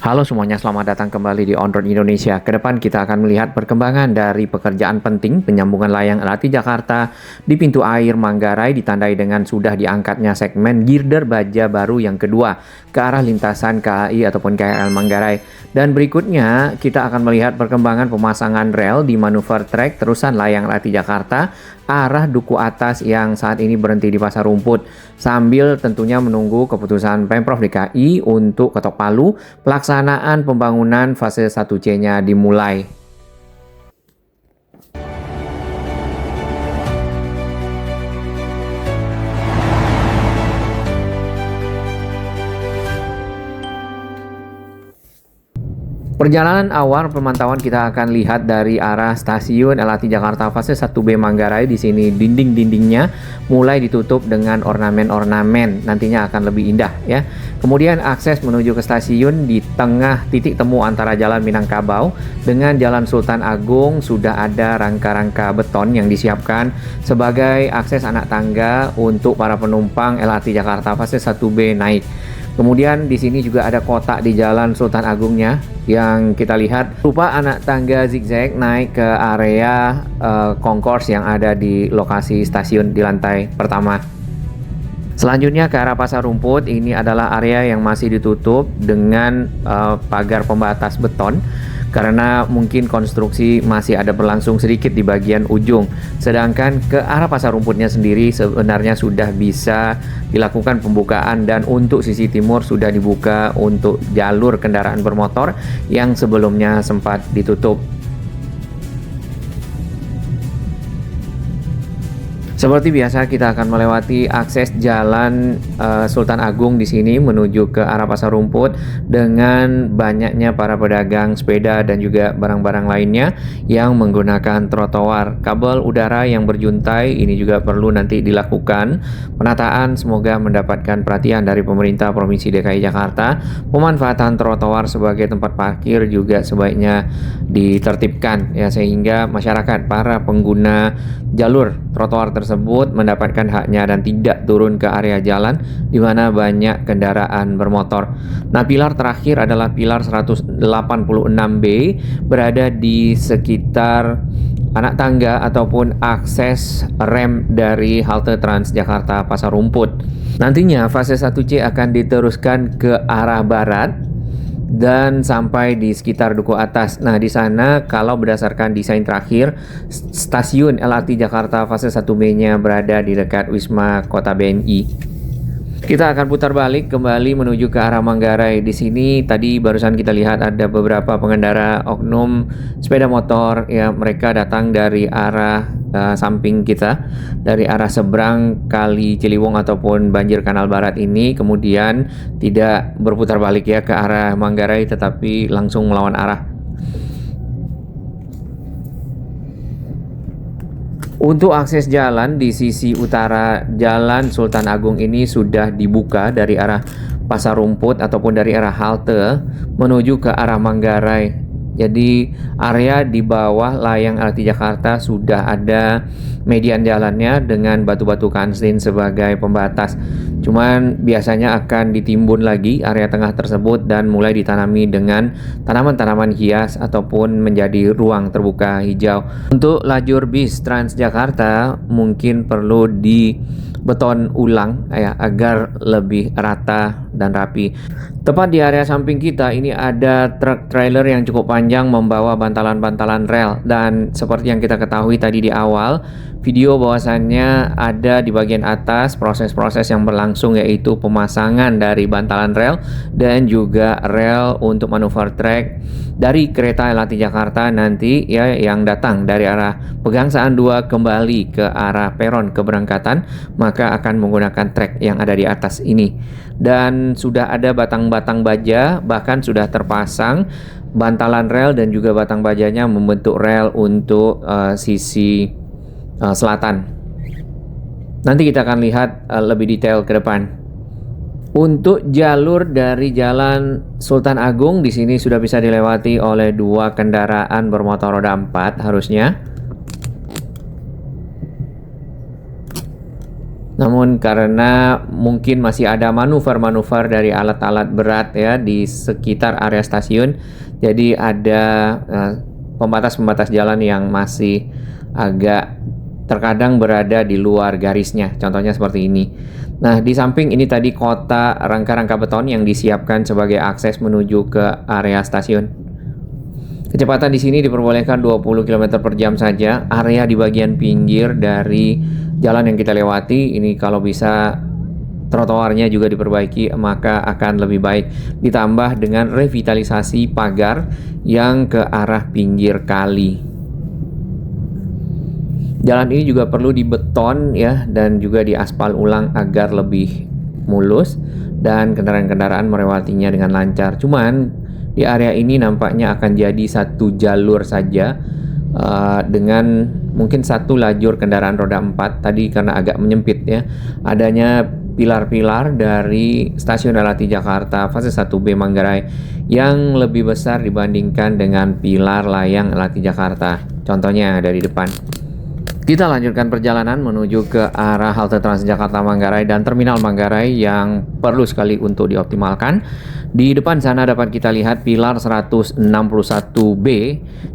Halo semuanya, selamat datang kembali di On Road Indonesia. Ke depan kita akan melihat perkembangan dari pekerjaan penting penyambungan layang LRT Jakarta di pintu air Manggarai ditandai dengan sudah diangkatnya segmen girder baja baru yang kedua ke arah lintasan KAI ataupun KRL Manggarai. Dan berikutnya kita akan melihat perkembangan pemasangan rel di manuver trek terusan layang LRT Jakarta arah Duku Atas yang saat ini berhenti di Pasar Rumput sambil tentunya menunggu keputusan Pemprov DKI untuk ketok palu pelaksanaan pembangunan fase 1C-nya dimulai. Perjalanan awal pemantauan kita akan lihat dari arah stasiun LRT Jakarta fase 1B Manggarai. Di sini dinding-dindingnya mulai ditutup dengan ornamen-ornamen, nantinya akan lebih indah ya. Kemudian akses menuju ke stasiun di tengah titik temu antara Jalan Minangkabau dengan Jalan Sultan Agung sudah ada rangka-rangka beton yang disiapkan sebagai akses anak tangga untuk para penumpang LRT Jakarta fase 1B naik. Kemudian di sini juga ada kotak di Jalan Sultan Agungnya yang kita lihat berupa anak tangga zigzag naik ke area concourse yang ada di lokasi stasiun di lantai pertama. Selanjutnya ke arah Pasar Rumput, ini adalah area yang masih ditutup dengan pagar pembatas beton karena mungkin konstruksi masih ada berlangsung sedikit di bagian ujung. Sedangkan ke arah Pasar Rumputnya sendiri sebenarnya sudah bisa dilakukan pembukaan dan untuk sisi timur sudah dibuka untuk jalur kendaraan bermotor yang sebelumnya sempat ditutup. Seperti biasa kita akan melewati akses Jalan Sultan Agung di sini menuju ke arah Pasar Rumput dengan banyaknya para pedagang sepeda dan juga barang-barang lainnya yang menggunakan trotoar. Kabel udara yang berjuntai ini juga perlu nanti dilakukan penataan, semoga mendapatkan perhatian dari pemerintah Provinsi DKI Jakarta. Pemanfaatan trotoar sebagai tempat parkir juga sebaiknya ditertibkan ya, sehingga masyarakat para pengguna jalur trotoar tersebut mendapatkan haknya dan tidak turun ke area jalan di mana banyak kendaraan bermotor. Nah, pilar terakhir adalah pilar 186B berada di sekitar anak tangga ataupun akses rem dari halte Transjakarta Pasar Rumput. Nantinya fase 1C akan diteruskan ke arah barat dan sampai di sekitar Duku Atas. Nah, di sana kalau berdasarkan desain terakhir, stasiun LRT Jakarta fase 1B-nya berada di dekat Wisma Kota BNI. Kita akan putar balik kembali menuju ke arah Manggarai. Di sini tadi barusan kita lihat ada beberapa pengendara oknum sepeda motor ya, mereka datang dari arah samping kita, dari arah seberang Kali Ciliwung ataupun Banjir Kanal Barat ini, kemudian tidak berputar balik ya ke arah Manggarai tetapi langsung melawan arah. Untuk akses jalan di sisi utara Jalan Sultan Agung ini sudah dibuka dari arah Pasar Rumput ataupun dari arah halte menuju ke arah Manggarai. Jadi area di bawah layang LRT Jakarta sudah ada median jalannya dengan batu-batu kanslin sebagai pembatas. Cuman biasanya akan ditimbun lagi area tengah tersebut dan mulai ditanami dengan tanaman-tanaman hias ataupun menjadi ruang terbuka hijau. Untuk lajur bis Transjakarta mungkin perlu dibeton ulang ya, agar lebih rata dan rapi. Tepat di area samping kita ini ada truk trailer yang cukup panjang membawa bantalan-bantalan rel, dan seperti yang kita ketahui tadi di awal video bahwasannya ada di bagian atas proses-proses yang berlangsung, yaitu pemasangan dari bantalan rel dan juga rel untuk manuver trek dari kereta LRT Jakarta nanti ya, yang datang dari arah Pegangsaan 2 kembali ke arah peron keberangkatan, maka akan menggunakan trek yang ada di atas ini. Dan sudah ada batang-batang baja, bahkan sudah terpasang bantalan rel dan juga batang bajanya membentuk rel untuk sisi selatan. Nanti kita akan lihat lebih detail ke depan. Untuk jalur dari Jalan Sultan Agung di sini sudah bisa dilewati oleh dua kendaraan bermotor roda 4 harusnya. Namun karena mungkin masih ada manuver-manuver dari alat-alat berat ya di sekitar area stasiun, jadi ada pembatas-pembatas jalan yang masih agak terkadang berada di luar garisnya. Contohnya seperti ini. Nah, di samping ini tadi kotak rangka-rangka beton yang disiapkan sebagai akses menuju ke area stasiun. Kecepatan di sini diperbolehkan 20 km per jam saja. Area di bagian pinggir dari jalan yang kita lewati ini kalau bisa trotoarnya juga diperbaiki, maka akan lebih baik. Ditambah dengan revitalisasi pagar yang ke arah pinggir kali. Jalan ini juga perlu dibeton ya, dan juga diaspal ulang agar lebih mulus dan kendaraan-kendaraan melewatinya dengan lancar. Cuman di area ini nampaknya akan jadi satu jalur saja dengan mungkin satu lajur kendaraan roda 4 tadi karena agak menyempit ya. Adanya pilar-pilar dari stasiun LRT Jakarta fase 1B Manggarai yang lebih besar dibandingkan dengan pilar layang LRT Jakarta. Contohnya dari depan. Kita lanjutkan perjalanan menuju ke arah halte Transjakarta Manggarai dan Terminal Manggarai yang perlu sekali untuk dioptimalkan. Di depan sana dapat kita lihat pilar 161B.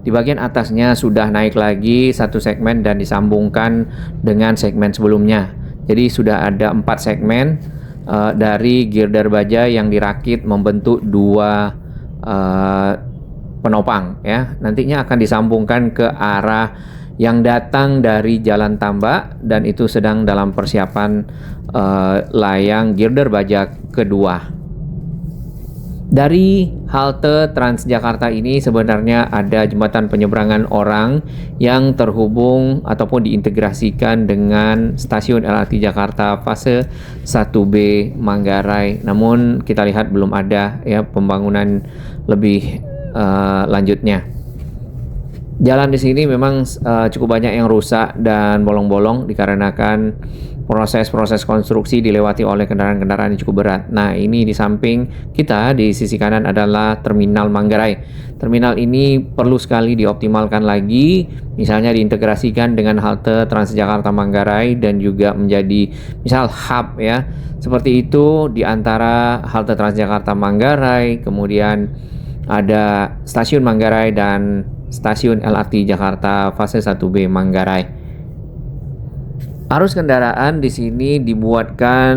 Di bagian atasnya sudah naik lagi satu segmen dan disambungkan dengan segmen sebelumnya. Jadi sudah ada 4 segmen dari girder baja yang dirakit membentuk dua penopang ya. Nantinya akan disambungkan ke arah yang datang dari Jalan Tambak dan itu sedang dalam persiapan layang girder baja kedua. Dari halte Transjakarta ini sebenarnya ada jembatan penyeberangan orang yang terhubung ataupun diintegrasikan dengan stasiun LRT Jakarta fase 1B Manggarai. Namun kita lihat belum ada ya pembangunan lebih lanjutnya. Jalan di sini memang cukup banyak yang rusak dan bolong-bolong dikarenakan proses-proses konstruksi dilewati oleh kendaraan-kendaraan yang cukup berat. Nah, ini di samping kita di sisi kanan adalah Terminal Manggarai. Terminal ini perlu sekali dioptimalkan lagi, misalnya diintegrasikan dengan halte Transjakarta Manggarai dan juga menjadi misal hub ya. Seperti itu di antara halte Transjakarta Manggarai, kemudian ada stasiun Manggarai dan stasiun LRT Jakarta fase 1B Manggarai. Arus kendaraan di sini dibuatkan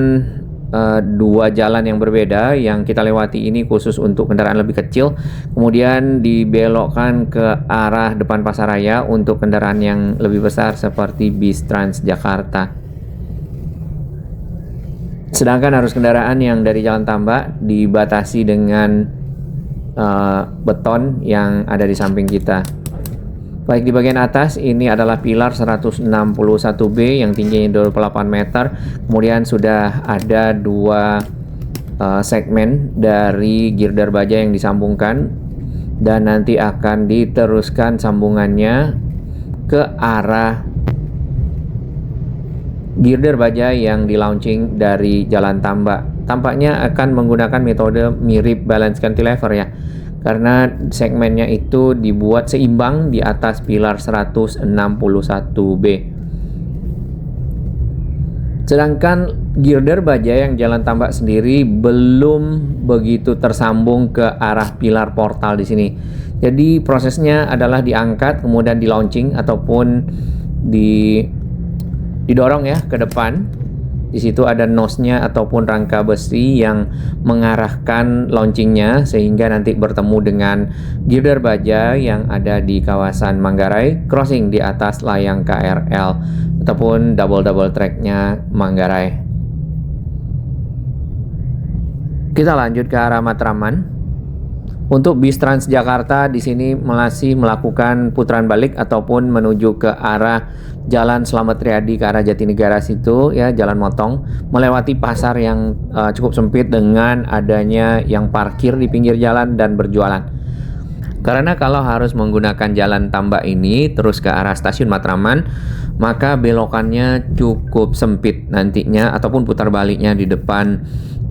dua jalan yang berbeda. Yang kita lewati ini khusus untuk kendaraan lebih kecil, kemudian dibelokkan ke arah depan Pasaraya untuk kendaraan yang lebih besar seperti bis Transjakarta. Sedangkan arus kendaraan yang dari Jalan Tambak dibatasi dengan beton yang ada di samping kita. Baik, di bagian atas ini adalah pilar 161B yang tingginya 28 meter. Kemudian sudah ada dua segmen dari girder baja yang disambungkan dan nanti akan diteruskan sambungannya ke arah girder baja yang di launching dari Jalan Tambak. Tampaknya akan menggunakan metode mirip balance cantilever ya, karena segmennya itu dibuat seimbang di atas pilar 161B. Sedangkan girder baja yang Jalan Tambak sendiri belum begitu tersambung ke arah pilar portal di sini. Jadi prosesnya adalah diangkat kemudian di launching ataupun didorong ya ke depan. Di situ ada nose-nya ataupun rangka besi yang mengarahkan launchingnya sehingga nanti bertemu dengan girder baja yang ada di kawasan Manggarai, crossing di atas layang KRL ataupun double track-nya Manggarai. Kita lanjut ke arah Matraman. Untuk bis Transjakarta di sini masih melakukan putaran balik ataupun menuju ke arah Jalan Slamet Riyadi ke arah Jatinegara situ ya, jalan motong melewati pasar yang cukup sempit dengan adanya yang parkir di pinggir jalan dan berjualan. Karena kalau harus menggunakan Jalan Tambak ini terus ke arah stasiun Matraman, maka belokannya cukup sempit nantinya ataupun putar baliknya di depan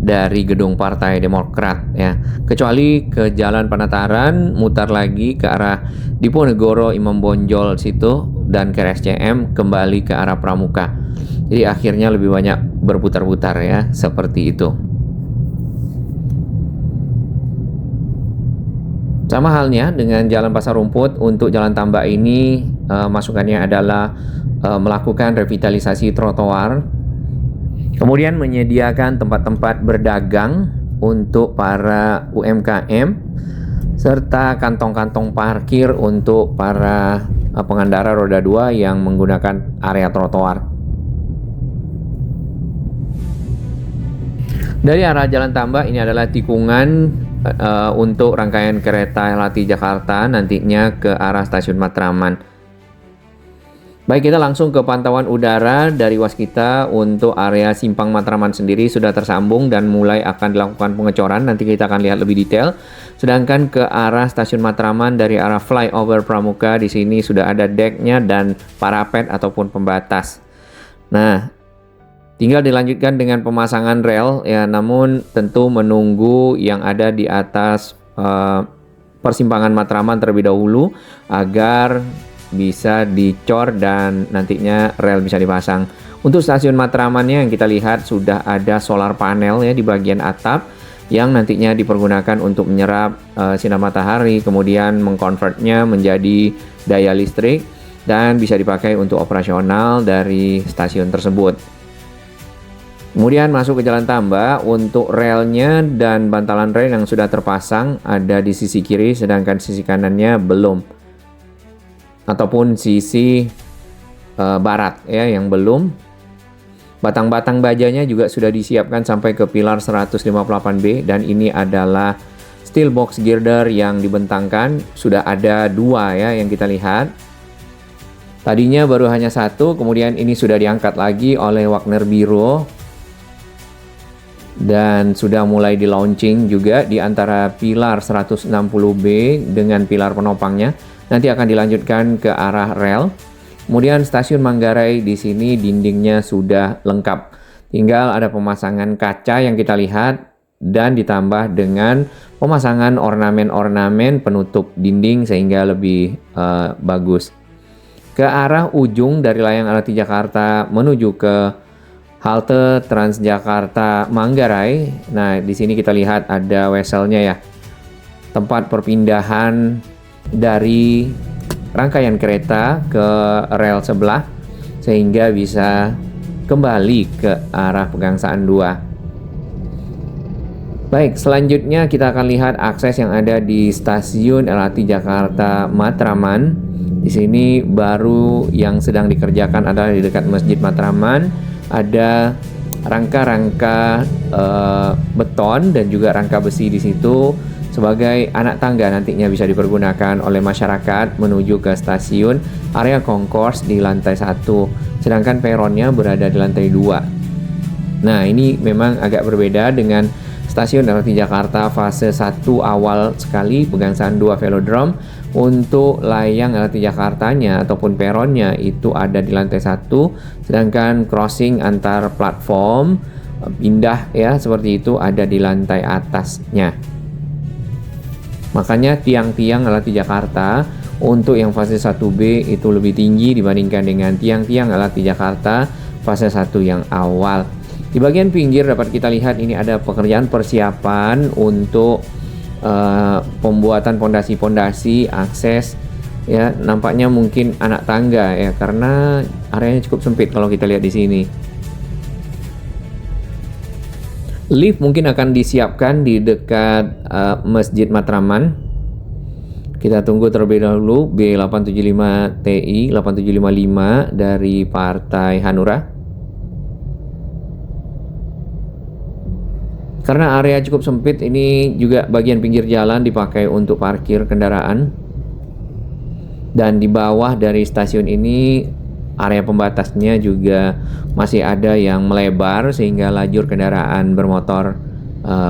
dari gedung Partai Demokrat ya. Kecuali ke Jalan Penataran, mutar lagi ke arah Diponegoro Imam Bonjol situ dan ke RSCM kembali ke arah Pramuka. Jadi akhirnya lebih banyak berputar-putar ya, seperti itu. Sama halnya dengan Jalan Pasar Rumput, untuk jalan tambak ini masukannya adalah melakukan revitalisasi trotoar, kemudian menyediakan tempat-tempat berdagang untuk para UMKM, serta kantong-kantong parkir untuk para pengendara roda 2 yang menggunakan area trotoar. Dari arah Jalan Tambak ini adalah tikungan untuk rangkaian kereta LRT Jakarta nantinya ke arah Stasiun Matraman. Baik, kita langsung ke pantauan udara dari Waskita. Untuk area Simpang Matraman sendiri sudah tersambung dan mulai akan dilakukan pengecoran. Nanti kita akan lihat lebih detail. Sedangkan ke arah Stasiun Matraman dari arah flyover Pramuka, di sini sudah ada decknya dan parapet ataupun pembatas. Nah, tinggal dilanjutkan dengan pemasangan rel ya, namun tentu menunggu yang ada di atas persimpangan Matraman terlebih dahulu agar bisa dicor dan nantinya rel bisa dipasang. Untuk stasiun Matramannya yang kita lihat sudah ada solar panel ya di bagian atap yang nantinya dipergunakan untuk menyerap sinar matahari, kemudian mengkonvertnya menjadi daya listrik dan bisa dipakai untuk operasional dari stasiun tersebut. Kemudian masuk ke Jalan Tambak, untuk relnya dan bantalan rel yang sudah terpasang ada di sisi kiri, sedangkan sisi kanannya belum, ataupun sisi barat ya yang belum. Batang-batang bajanya juga sudah disiapkan sampai ke pilar 158B, dan ini adalah steel box girder yang dibentangkan. Sudah ada 2 ya yang kita lihat. Tadinya baru hanya 1, kemudian ini sudah diangkat lagi oleh Wagner Biro dan sudah mulai di launching juga di antara pilar 160B dengan pilar penopangnya. Nanti akan dilanjutkan ke arah rel. Kemudian stasiun Manggarai di sini dindingnya sudah lengkap. Tinggal ada pemasangan kaca yang kita lihat dan ditambah dengan pemasangan ornamen-ornamen penutup dinding sehingga lebih bagus. Ke arah ujung dari layang LRT Jakarta menuju ke halte Transjakarta Manggarai. Nah, di sini kita lihat ada weselnya ya. Tempat perpindahan dari rangkaian kereta ke rel sebelah sehingga bisa kembali ke arah Pegangsaan 2. Baik, selanjutnya kita akan lihat akses yang ada di stasiun LRT Jakarta Matraman. Di sini baru yang sedang dikerjakan adalah di dekat Masjid Matraman. Ada rangka-rangka beton dan juga rangka besi di situ sebagai anak tangga nantinya bisa dipergunakan oleh masyarakat menuju ke stasiun area concourse di lantai 1, sedangkan peronnya berada di lantai 2. Nah, ini memang agak berbeda dengan stasiun LRT Jakarta fase 1 awal sekali, Pegangsaan 2 Velodrome. Untuk layang LRT Jakartanya ataupun peronnya itu ada di lantai 1, sedangkan crossing antar platform pindah ya seperti itu ada di lantai atasnya. Makanya tiang-tiang LRT Jakarta untuk yang fase 1B itu lebih tinggi dibandingkan dengan tiang-tiang LRT Jakarta fase 1 yang awal. Di bagian pinggir dapat kita lihat ini ada pekerjaan persiapan untuk pembuatan pondasi-pondasi akses ya, nampaknya mungkin anak tangga ya karena areanya cukup sempit kalau kita lihat di sini. Lift mungkin akan disiapkan di dekat Masjid Matraman. Kita tunggu terlebih dahulu B875TI 8755 dari Partai Hanura. Karena area cukup sempit, ini juga bagian pinggir jalan dipakai untuk parkir kendaraan. Dan di bawah dari stasiun ini area pembatasnya juga masih ada yang melebar sehingga lajur kendaraan bermotor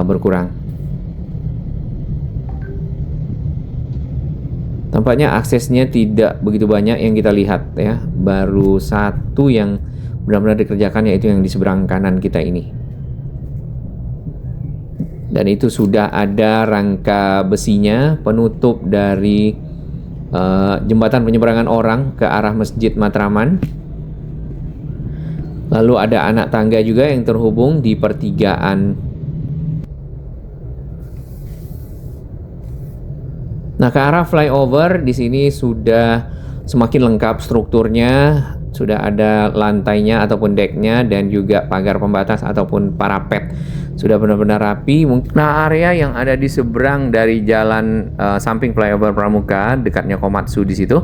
berkurang. Tampaknya aksesnya tidak begitu banyak yang kita lihat ya. Baru 1 yang benar-benar dikerjakan, yaitu yang di seberang kanan kita ini. Dan itu sudah ada rangka besinya penutup dari jembatan penyeberangan orang ke arah Masjid Matraman. Lalu ada anak tangga juga yang terhubung di pertigaan. Nah, ke arah flyover di sini sudah semakin lengkap strukturnya, sudah ada lantainya ataupun decknya dan juga pagar pembatas ataupun parapet. Sudah benar-benar rapi. Nah, area yang ada di seberang dari jalan samping flyover Pramuka, dekatnya Komatsu di situ,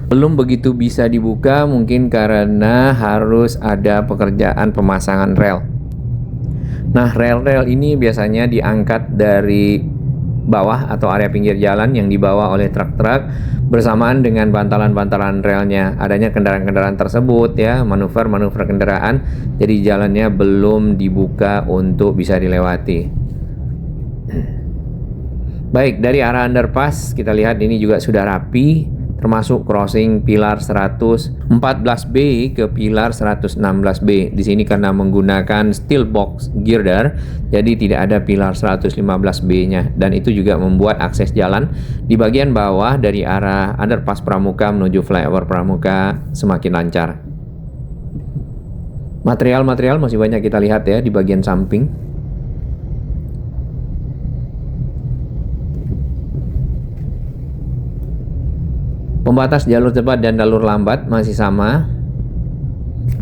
belum begitu bisa dibuka mungkin karena harus ada pekerjaan pemasangan rel. Nah, rel-rel ini biasanya diangkat dari bawah atau area pinggir jalan yang dibawa oleh truk-truk bersamaan dengan bantalan-bantalan relnya. Adanya kendaraan-kendaraan tersebut ya, manuver-manuver kendaraan, jadi jalannya belum dibuka untuk bisa dilewati. Baik, dari arah underpass kita lihat ini juga sudah rapi, termasuk crossing pilar 114B ke pilar 116B. Di sini karena menggunakan steel box girder, jadi tidak ada pilar 115B-nya, dan itu juga membuat akses jalan di bagian bawah dari arah underpass Pramuka menuju flyover Pramuka semakin lancar. Material-material masih banyak kita lihat ya di bagian samping. Pembatas jalur cepat dan jalur lambat masih sama.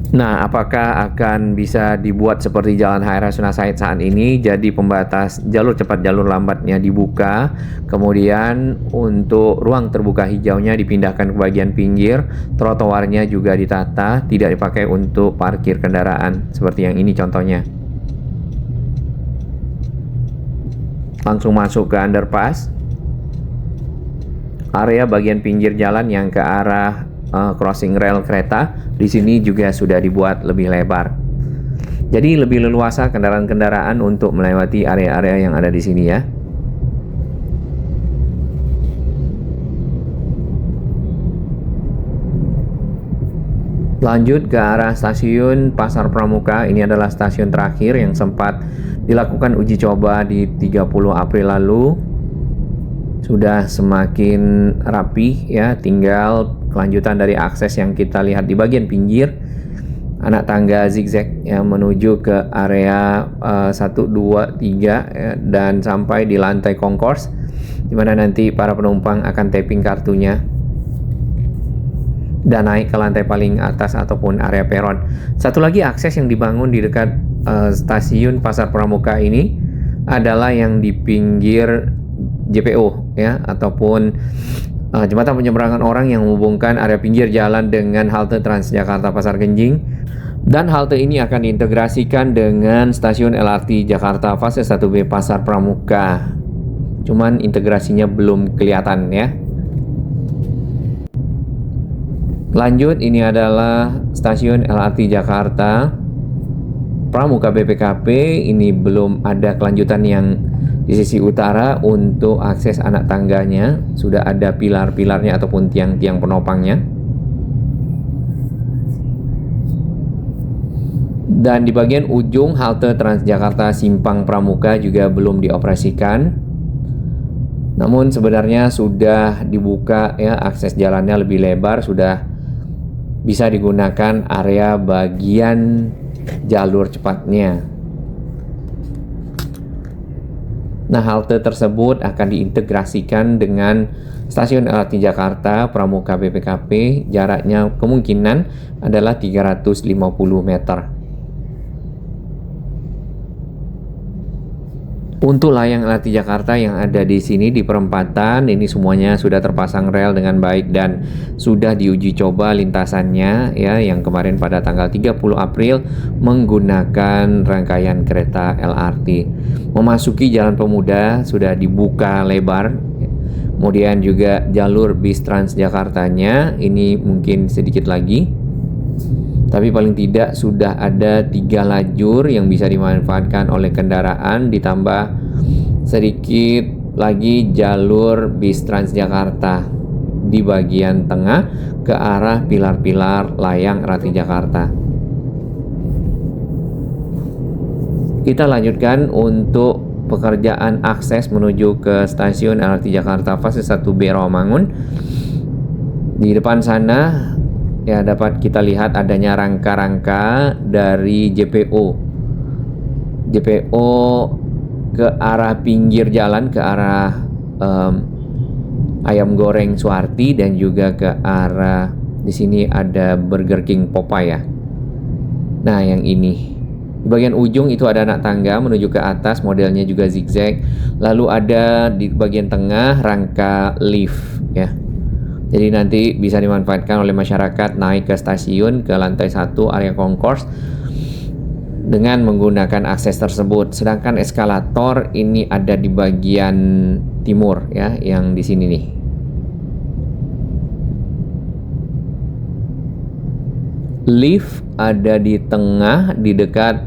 Nah, apakah akan bisa dibuat seperti Jalan HR Rasuna Said saat ini? Jadi pembatas jalur cepat jalur lambatnya dibuka, kemudian untuk ruang terbuka hijaunya dipindahkan ke bagian pinggir, trotoarnya juga ditata, tidak dipakai untuk parkir kendaraan seperti yang ini contohnya. Langsung masuk ke underpass. Area bagian pinggir jalan yang ke arah crossing rel kereta di sini juga sudah dibuat lebih lebar. Jadi lebih leluasa kendaraan-kendaraan untuk melewati area-area yang ada di sini ya. Lanjut ke arah stasiun Pasar Pramuka. Ini adalah stasiun terakhir yang sempat dilakukan uji coba di 30 April lalu. Sudah semakin rapi ya, tinggal kelanjutan dari akses yang kita lihat di bagian pinggir, anak tangga zigzag yang menuju ke area 1, 2, 3 ya, dan sampai di lantai concourse di mana nanti para penumpang akan tapping kartunya dan naik ke lantai paling atas ataupun area peron. Satu lagi akses yang dibangun di dekat stasiun Pasar Pramuka ini adalah yang di pinggir JPO ya, ataupun jembatan penyeberangan orang yang menghubungkan area pinggir jalan dengan halte Transjakarta Pasar Genjing, dan halte ini akan diintegrasikan dengan stasiun LRT Jakarta fase 1B Pasar Pramuka. Cuman integrasinya belum kelihatan ya. Lanjut, ini adalah stasiun LRT Jakarta Pramuka BPKP. Ini belum ada kelanjutan yang di sisi utara untuk akses anak tangganya. Sudah ada pilar-pilarnya ataupun tiang-tiang penopangnya. Dan di bagian ujung halte Transjakarta Simpang Pramuka juga belum dioperasikan. Namun sebenarnya sudah dibuka ya, akses jalannya lebih lebar, sudah bisa digunakan area bagian jalur cepatnya. Nah, halte tersebut akan diintegrasikan dengan stasiun LRT Jakarta Pramuka BPKP. Jaraknya kemungkinan adalah 350 meter. Untuk layang LRT Jakarta yang ada di sini di perempatan ini semuanya sudah terpasang rel dengan baik dan sudah diuji coba lintasannya ya, yang kemarin pada tanggal 30 April menggunakan rangkaian kereta LRT. Memasuki Jalan Pemuda sudah dibuka lebar. Kemudian juga jalur bis Transjakartanya ini mungkin sedikit lagi. Tapi paling tidak sudah ada 3 lajur yang bisa dimanfaatkan oleh kendaraan, ditambah sedikit lagi jalur bis Transjakarta di bagian tengah ke arah pilar-pilar layang LRT Jakarta. Kita lanjutkan untuk pekerjaan akses menuju ke stasiun LRT Jakarta fase 1B Rawamangun. Di depan sana Ya, dapat kita lihat adanya rangka-rangka dari JPO ke arah pinggir jalan, ke arah ayam goreng Suwarti, dan juga ke arah di sini ada Burger King Popeye ya. Nah, yang ini di bagian ujung itu ada anak tangga menuju ke atas, modelnya juga zigzag. Lalu ada di bagian tengah rangka lift ya. Jadi nanti bisa dimanfaatkan oleh masyarakat naik ke stasiun ke lantai 1 area concourse dengan menggunakan akses tersebut. Sedangkan eskalator ini ada di bagian timur ya, yang di sini nih. Lift ada di tengah, di dekat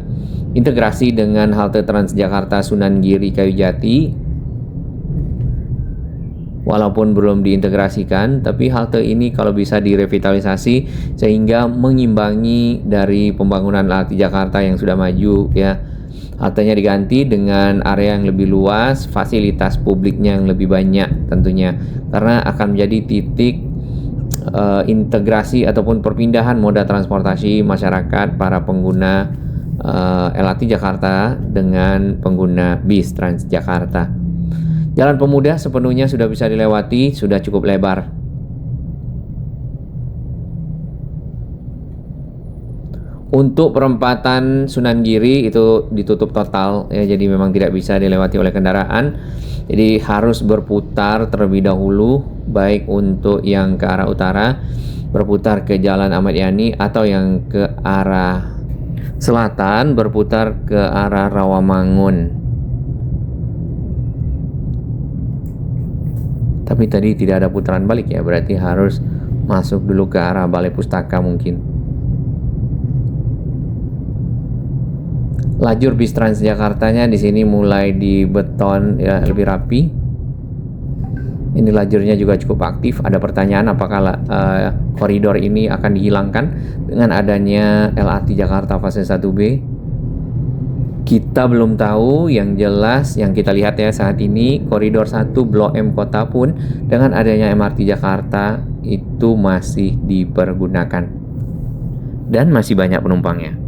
integrasi dengan halte Transjakarta Sunan Giri Kayujati. Walaupun belum diintegrasikan, tapi halte ini kalau bisa direvitalisasi sehingga mengimbangi dari pembangunan LRT Jakarta yang sudah maju ya. Haltenya diganti dengan area yang lebih luas, fasilitas publiknya yang lebih banyak tentunya, karena akan menjadi titik integrasi ataupun perpindahan moda transportasi masyarakat para pengguna LRT Jakarta dengan pengguna bis Transjakarta. Jalan Pemuda sepenuhnya sudah bisa dilewati, sudah cukup lebar. Untuk perempatan Sunan Giri itu ditutup total ya, jadi memang tidak bisa dilewati oleh kendaraan. Jadi harus berputar terlebih dahulu, baik untuk yang ke arah utara berputar ke Jalan Ahmad Yani, atau yang ke arah selatan berputar ke arah Rawamangun. Tapi tadi tidak ada putaran balik ya, berarti harus masuk dulu ke arah Balai Pustaka mungkin. Lajur bis Transjakartanya di sini mulai dibeton ya, lebih rapi. Ini lajurnya juga cukup aktif. Ada pertanyaan apakah koridor ini akan dihilangkan dengan adanya LRT Jakarta fase 1B? Kita belum tahu. Yang jelas yang kita lihat ya saat ini, koridor 1 Blok M Kota pun dengan adanya MRT Jakarta itu masih dipergunakan dan masih banyak penumpangnya.